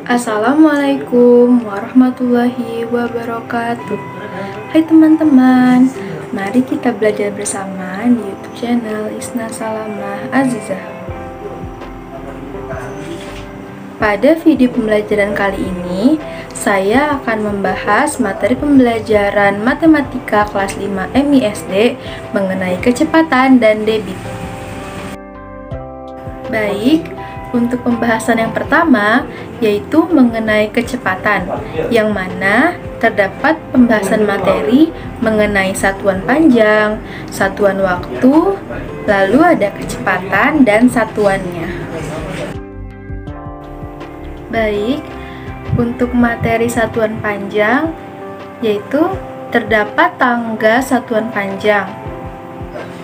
Assalamualaikum warahmatullahi wabarakatuh. Hai teman-teman, mari kita belajar bersama di YouTube channel Isna Salamah Azizah. Pada video pembelajaran kali ini, saya akan membahas materi pembelajaran matematika kelas 5 MISD mengenai kecepatan dan debit. Baik, untuk pembahasan yang pertama, yaitu mengenai kecepatan, yang mana terdapat pembahasan materi mengenai satuan panjang, satuan waktu, lalu ada kecepatan dan satuannya. Baik, untuk materi satuan panjang, yaitu terdapat tangga satuan panjang,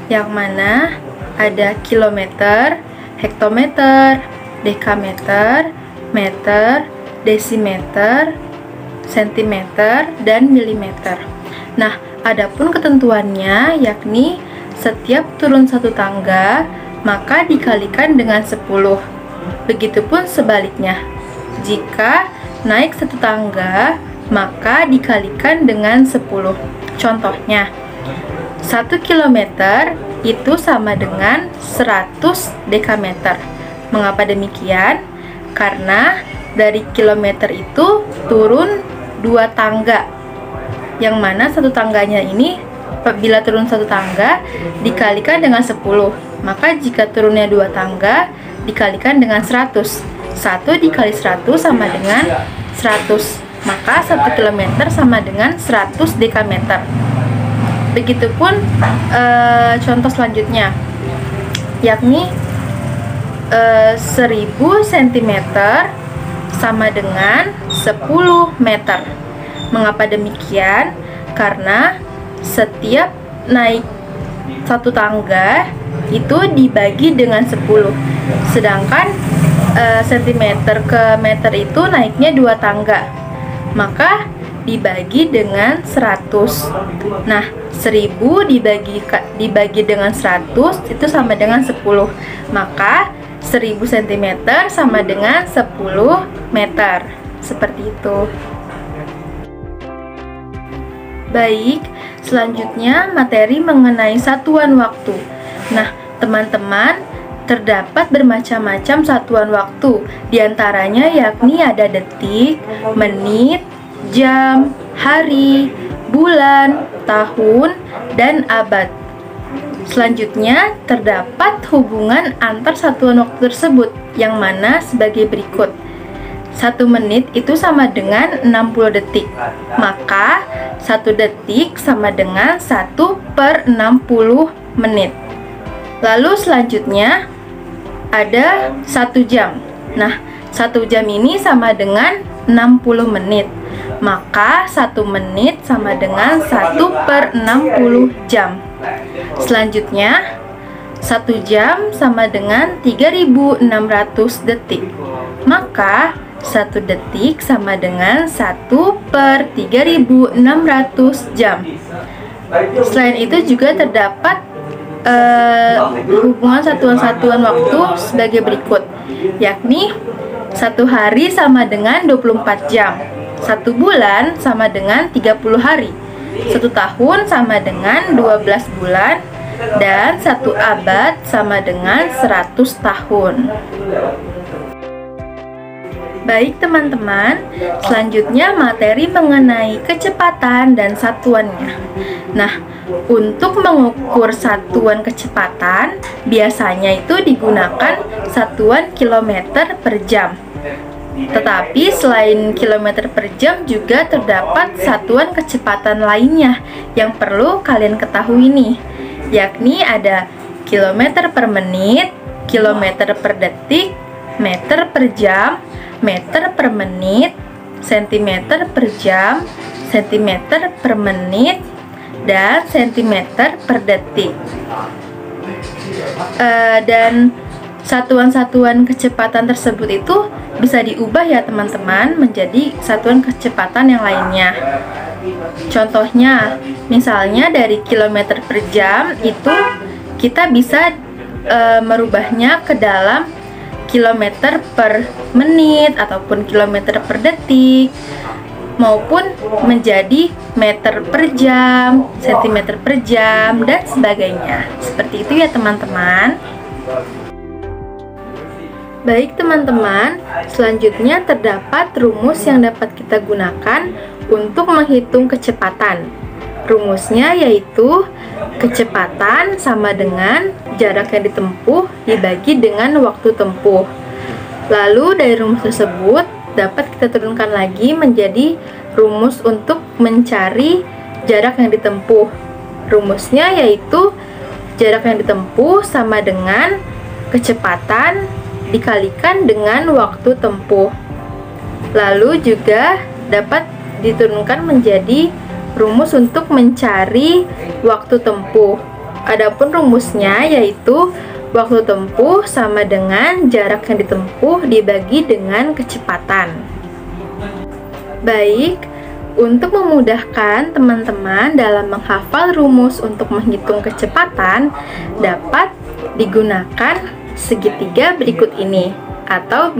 yang mana ada kilometer, hektometer, dekameter, meter, desimeter, sentimeter, dan milimeter. Nah, adapun ketentuannya yakni setiap turun satu tangga maka dikalikan dengan 10. Begitupun sebaliknya. Jika naik satu tangga maka dikalikan dengan 10. Contohnya, 1 kilometer itu sama dengan 100 dekameter. Mengapa demikian? Karena dari kilometer itu turun 2 tangga, yang mana satu tangganya ini apabila turun satu tangga dikalikan dengan 10, maka jika turunnya 2 tangga dikalikan dengan 100. 1 dikali 100 sama dengan 100, maka 1 kilometer sama dengan 100 dekameter. Begitupun contoh selanjutnya, yakni 1000 cm sama dengan 10 meter. Mengapa demikian? Karena setiap naik satu tangga itu dibagi dengan 10, sedangkan sentimeter ke meter itu naiknya 2 tangga, maka dibagi dengan 100. Nah, 1000 dibagi dengan 100 itu sama dengan 10, maka 1000 cm sama dengan 10 meter. Seperti itu. Baik, selanjutnya materi mengenai satuan waktu. Nah, teman-teman, terdapat bermacam-macam satuan waktu. Di antaranya yakni ada detik, menit, jam, hari, bulan, tahun, dan abad. Selanjutnya, terdapat hubungan antar satuan waktu tersebut, yang mana sebagai berikut. 1 menit itu sama dengan 60 detik, maka 1 detik sama dengan 1/60 menit. Lalu selanjutnya, ada 1 jam. Nah, 1 jam ini sama dengan 60 menit, maka 1 menit sama dengan 1/60 jam. Selanjutnya, 1 jam sama dengan 3600 detik, maka 1 detik sama dengan 1/3600 jam. Selain itu juga terdapat hubungan satuan-satuan waktu sebagai berikut, yakni 1 hari sama dengan 24 jam, 1 bulan sama dengan 30 hari, 1 tahun sama dengan 12 bulan, dan 1 abad sama dengan 100 tahun. Baik teman-teman, selanjutnya materi mengenai kecepatan dan satuannya. Nah, untuk mengukur satuan kecepatan, biasanya itu digunakan satuan kilometer per jam. Tetapi selain kilometer per jam juga terdapat satuan kecepatan lainnya yang perlu kalian ketahui nih, yakni ada kilometer per menit, kilometer per detik, meter per jam, meter per menit, sentimeter per jam, sentimeter per menit, dan sentimeter per detik. Dan satuan-satuan kecepatan tersebut itu bisa diubah ya teman-teman menjadi satuan kecepatan yang lainnya. Contohnya, misalnya dari kilometer per jam itu kita bisa merubahnya ke dalam kilometer per menit ataupun kilometer per detik, maupun menjadi meter per jam, sentimeter per jam, dan sebagainya. Seperti itu ya teman-teman. Baik teman-teman, selanjutnya terdapat rumus yang dapat kita gunakan untuk menghitung kecepatan. Rumusnya yaitu kecepatan sama dengan jarak yang ditempuh dibagi dengan waktu tempuh. Lalu dari rumus tersebut dapat kita turunkan lagi menjadi rumus untuk mencari jarak yang ditempuh. Rumusnya yaitu jarak yang ditempuh sama dengan kecepatan dikalikan dengan waktu tempuh. Lalu juga dapat diturunkan menjadi rumus untuk mencari waktu tempuh. Adapun rumusnya yaitu waktu tempuh sama dengan jarak yang ditempuh dibagi dengan kecepatan. Baik, untuk memudahkan teman-teman dalam menghafal rumus untuk menghitung kecepatan, dapat digunakan segitiga berikut ini, atau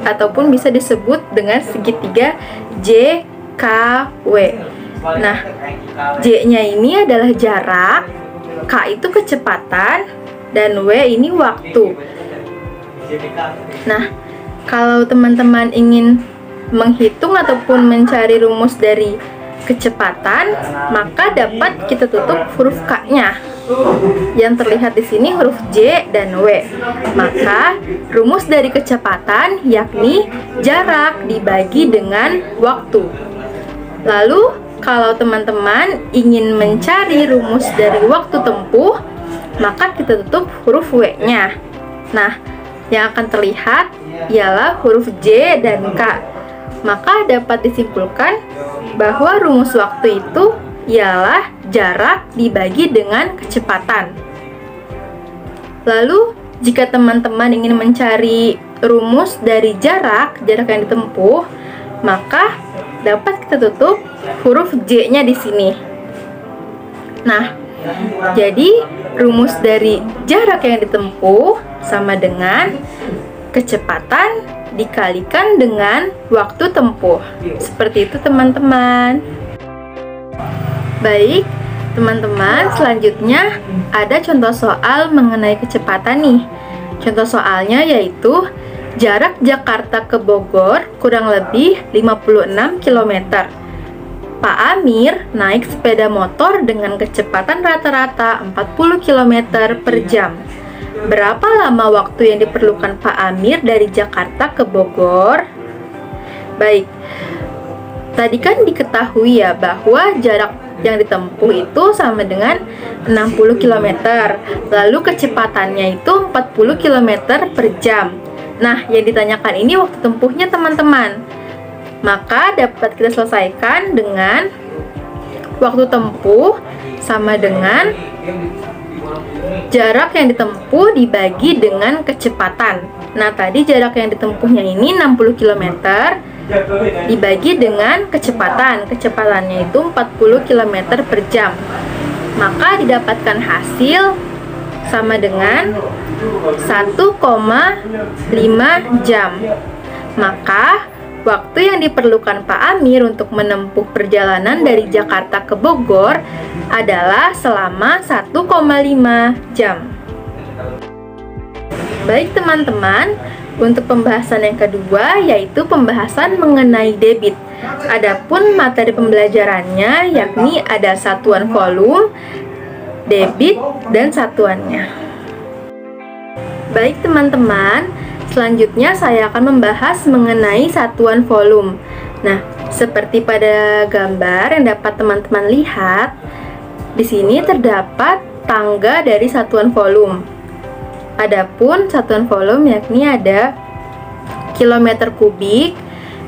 ataupun bisa disebut dengan segitiga JKW. Nah, J-nya ini adalah jarak, K itu kecepatan, dan W ini waktu. Nah, kalau teman-teman ingin menghitung ataupun mencari rumus dari kecepatan, maka dapat kita tutup huruf K-nya. Yang terlihat di sini huruf J dan W. Maka rumus dari kecepatan yakni jarak dibagi dengan waktu. Lalu kalau teman-teman ingin mencari rumus dari waktu tempuh, maka kita tutup huruf W-nya. Nah, yang akan terlihat ialah huruf J dan K. Maka dapat disimpulkan bahwa rumus waktu itu ialah jarak dibagi dengan kecepatan. Lalu, jika teman-teman ingin mencari rumus dari jarak yang ditempuh, maka dapat kita tutup huruf J-nya di sini. Nah, jadi rumus dari jarak yang ditempuh sama dengan kecepatan dikalikan dengan waktu tempuh. Seperti itu teman-teman. Baik, teman-teman, selanjutnya ada contoh soal mengenai kecepatan nih. Contoh soalnya yaitu jarak Jakarta ke Bogor kurang lebih 56 km. Pak Amir naik sepeda motor dengan kecepatan rata-rata 40 km per jam. Berapa lama waktu yang diperlukan Pak Amir dari Jakarta ke Bogor? Baik, tadi kan diketahui ya bahwa jarak yang ditempuh itu sama dengan 60 km. Lalu kecepatannya itu 40 km per jam. Nah, yang ditanyakan ini waktu tempuhnya teman-teman. Maka dapat kita selesaikan dengan waktu tempuh sama dengan jarak yang ditempuh dibagi dengan kecepatan. Nah, tadi jarak yang ditempuhnya ini 60 km dibagi dengan kecepatan. Kecepatannya itu 40 km per jam. Maka didapatkan hasil sama dengan 1,5 jam. Maka waktu yang diperlukan Pak Amir untuk menempuh perjalanan dari Jakarta ke Bogor adalah selama 1,5 jam. Baik teman-teman, untuk pembahasan yang kedua yaitu pembahasan mengenai debit. Adapun materi pembelajarannya yakni ada satuan volume, debit, dan satuannya. Baik teman-teman, selanjutnya saya akan membahas mengenai satuan volume. Nah, seperti pada gambar yang dapat teman-teman lihat, di sini terdapat tangga dari satuan volume. Adapun satuan volume yakni ada kilometer kubik,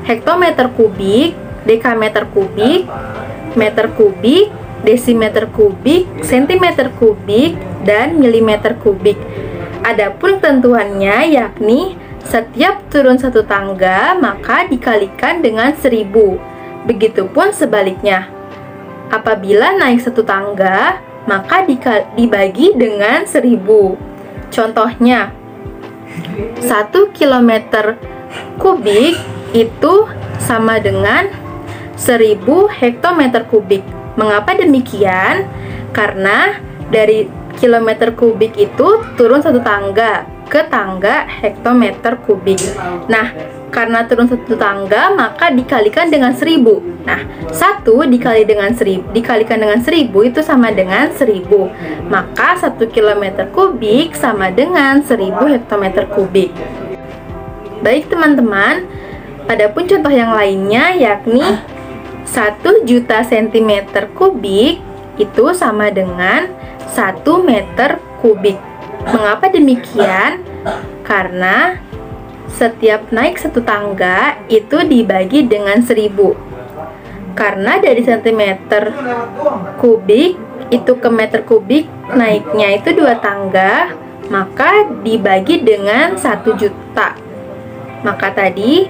hektometer kubik, dekameter kubik, meter kubik, desimeter kubik, sentimeter kubik, dan milimeter kubik. Adapun ketentuannya yakni setiap turun satu tangga maka dikalikan dengan 1000. Begitupun sebaliknya. Apabila naik satu tangga maka dibagi dengan 1000. Contohnya, 1 kilometer kubik itu sama dengan 1000 hektometer kubik. Mengapa demikian? Karena dari kilometer kubik itu turun satu tangga ke tangga hektometer kubik. Nah, karena turun satu tangga maka dikalikan dengan 1000. Nah, 1 dikalikan dengan 1000 itu sama dengan 1000. Maka 1 kilometer kubik sama dengan 1000 hektometer kubik. Baik teman-teman, adapun contoh yang lainnya yakni 1 juta sentimeter kubik itu sama dengan 1 meter kubik. Mengapa demikian? Karena setiap naik satu tangga itu dibagi dengan 1000. Karena dari sentimeter kubik itu ke meter kubik naiknya itu 2 tangga, maka dibagi dengan 1 juta. Maka tadi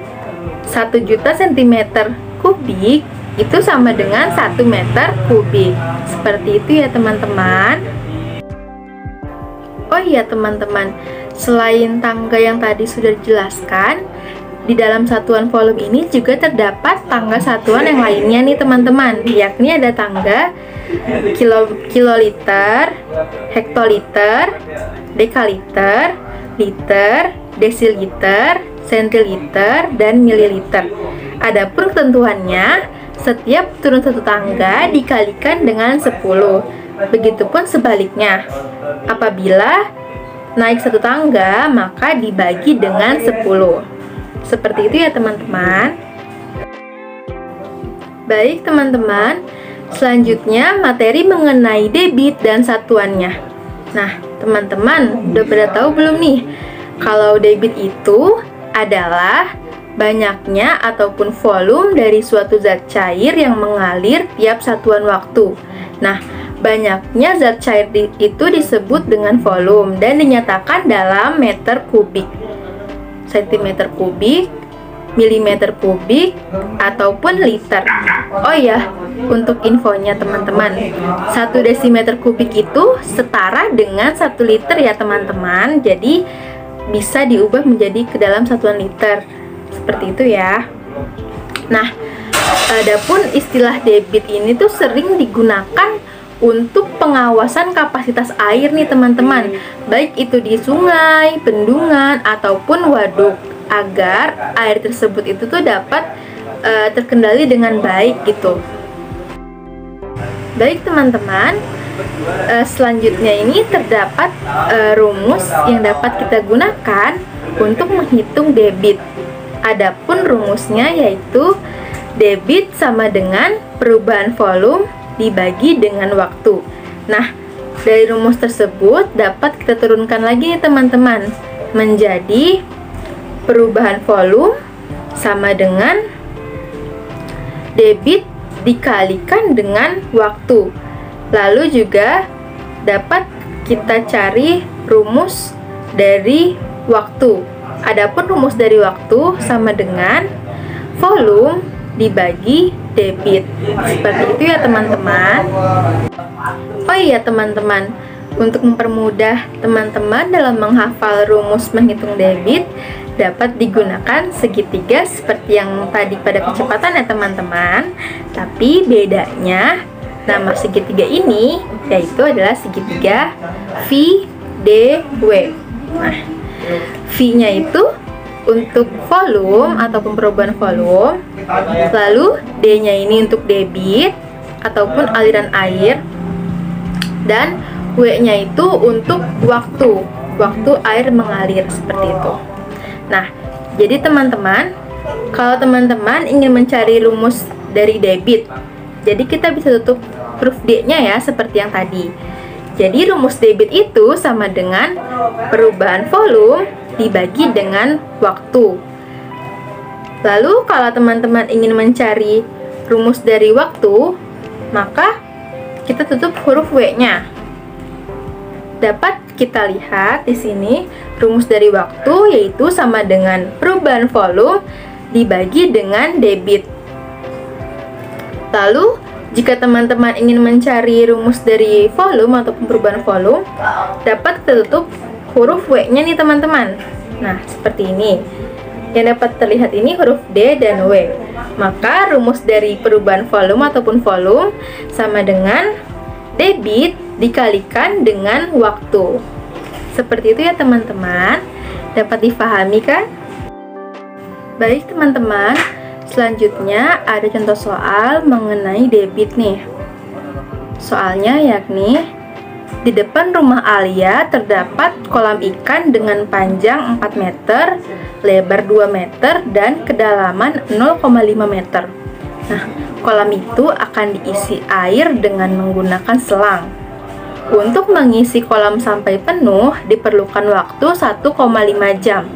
1 juta sentimeter kubik itu sama dengan 1 meter kubik. Seperti itu ya teman-teman. Oh iya teman-teman, selain tangga yang tadi sudah dijelaskan, di dalam satuan volume ini juga terdapat tangga satuan yang lainnya nih teman-teman, yakni ada tangga kiloliter, hektoliter, dekaliter, liter, desiliter, sentiliter, dan mililiter. Adapun ketentuannya, setiap turun satu tangga dikalikan dengan 10. Begitupun sebaliknya, apabila naik satu tangga maka dibagi dengan 10. Seperti itu ya teman-teman. Baik teman-teman, selanjutnya materi mengenai debit dan satuannya. Nah teman-teman, udah pada tahu belum nih kalau debit itu adalah banyaknya ataupun volume dari suatu zat cair yang mengalir tiap satuan waktu. Nah, banyaknya zat cair itu disebut dengan volume dan dinyatakan dalam meter kubik, sentimeter kubik, milimeter kubik, ataupun liter. Oh ya, untuk infonya teman-teman, 1 desimeter kubik itu setara dengan 1 liter ya teman-teman. Jadi bisa diubah menjadi ke dalam satuan liter. Seperti itu ya. Nah, adapun istilah debit ini tuh sering digunakan untuk pengawasan kapasitas air nih teman-teman, baik itu di sungai, bendungan, ataupun waduk, agar air tersebut itu tuh dapat terkendali dengan baik gitu. Baik teman-teman, selanjutnya ini terdapat rumus yang dapat kita gunakan untuk menghitung debit. Adapun rumusnya yaitu debit sama dengan perubahan volume dibagi dengan waktu. Nah, dari rumus tersebut dapat kita turunkan lagi nih teman-teman, menjadi perubahan volume sama dengan debit dikalikan dengan waktu. Lalu juga dapat kita cari rumus dari waktu. Adapun rumus dari waktu sama dengan volume dibagi debit. Seperti itu ya teman-teman. Oh iya teman-teman, untuk mempermudah teman-teman dalam menghafal rumus menghitung debit, dapat digunakan segitiga seperti yang tadi pada kecepatan ya teman-teman. Tapi bedanya nama segitiga ini yaitu adalah segitiga VDW. Nah, V-nya itu untuk volume ataupun perubahan volume, lalu D-nya ini untuk debit ataupun aliran air, dan W-nya itu untuk waktu air mengalir, seperti itu. Nah, jadi teman-teman, kalau teman-teman ingin mencari rumus dari debit, jadi kita bisa tutup huruf D-nya ya, seperti yang tadi. Jadi rumus debit itu sama dengan perubahan volume dibagi dengan waktu. Lalu kalau teman-teman ingin mencari rumus dari waktu, maka kita tutup huruf W-nya. Dapat kita lihat di sini rumus dari waktu yaitu sama dengan perubahan volume dibagi dengan debit. Lalu jika teman-teman ingin mencari rumus dari volume ataupun perubahan volume, dapat kita tutup huruf W-nya nih teman-teman. Nah, seperti ini. Yang dapat terlihat ini huruf D dan W. Maka rumus dari perubahan volume ataupun volume sama dengan debit dikalikan dengan waktu. Seperti itu ya teman-teman. Dapat difahami kan? Baik teman-teman, selanjutnya ada contoh soal mengenai debit nih. Soalnya yakni di depan rumah Alia terdapat kolam ikan dengan panjang 4 meter, lebar 2 meter, dan kedalaman 0,5 meter. Nah, kolam itu akan diisi air dengan menggunakan selang. Untuk mengisi kolam sampai penuh diperlukan waktu 1,5 jam.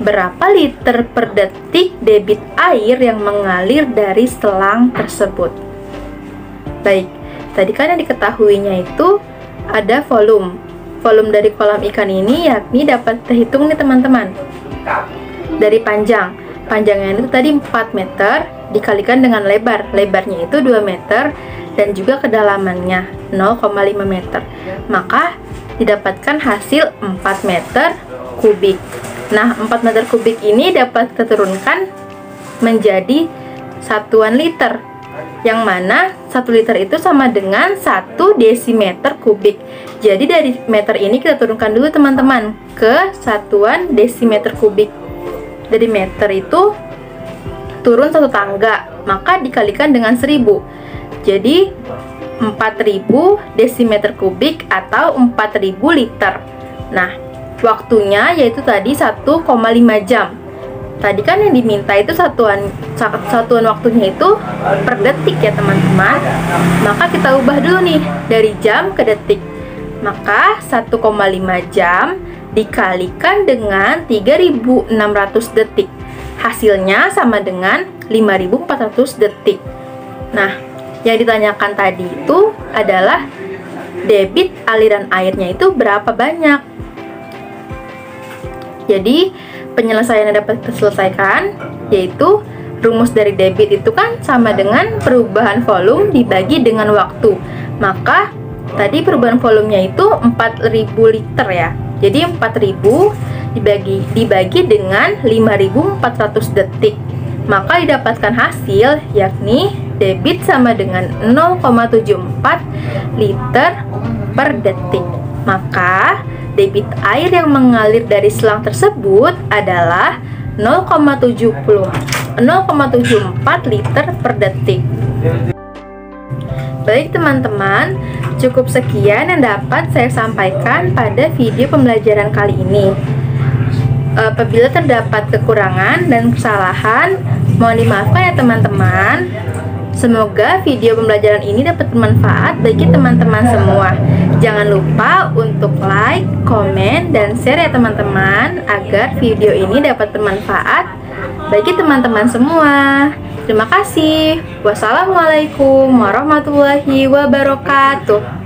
Berapa liter per detik debit air yang mengalir dari selang tersebut? Baik, tadi kan yang diketahuinya itu ada volume. Volume dari kolam ikan ini yakni dapat terhitung nih teman-teman. Dari panjang. Panjangnya itu tadi 4 meter dikalikan dengan lebar. Lebarnya itu 2 meter dan juga kedalamannya 0,5 meter. Maka didapatkan hasil 4 meter kubik. Nah, 4 meter kubik ini dapat keturunkan menjadi satuan liter. Yang mana 1 liter itu sama dengan 1 desimeter kubik. Jadi dari meter ini kita turunkan dulu teman-teman ke satuan desimeter kubik. Dari meter itu turun 1 tangga, maka dikalikan dengan 1000. Jadi 4000 desimeter kubik atau 4000 liter. Nah, waktunya yaitu tadi 1,5 jam. Tadi kan yang diminta itu satuan waktunya itu per detik ya teman-teman. Maka kita ubah dulu nih dari jam ke detik. Maka 1,5 jam dikalikan dengan 3600 detik. Hasilnya sama dengan 5400 detik. Nah, yang ditanyakan tadi itu adalah debit aliran airnya itu berapa banyak. Jadi penyelesaian yang dapat diselesaikan yaitu rumus dari debit itu kan sama dengan perubahan volume dibagi dengan waktu. Maka tadi perubahan volumenya itu 4000 liter ya. Jadi 4000 dibagi dengan 5400 detik. Maka didapatkan hasil yakni debit sama dengan 0,74 liter per detik. Maka debit air yang mengalir dari selang tersebut adalah 0,74 liter per detik. Baik teman-teman, cukup sekian yang dapat saya sampaikan pada video pembelajaran kali ini. Apabila terdapat kekurangan dan kesalahan, mohon dimaafkan ya teman-teman. Semoga video pembelajaran ini dapat bermanfaat bagi teman-teman semua. Jangan lupa untuk like, komen, dan share ya teman-teman agar video ini dapat bermanfaat bagi teman-teman semua. Terima kasih. Wassalamualaikum warahmatullahi wabarakatuh.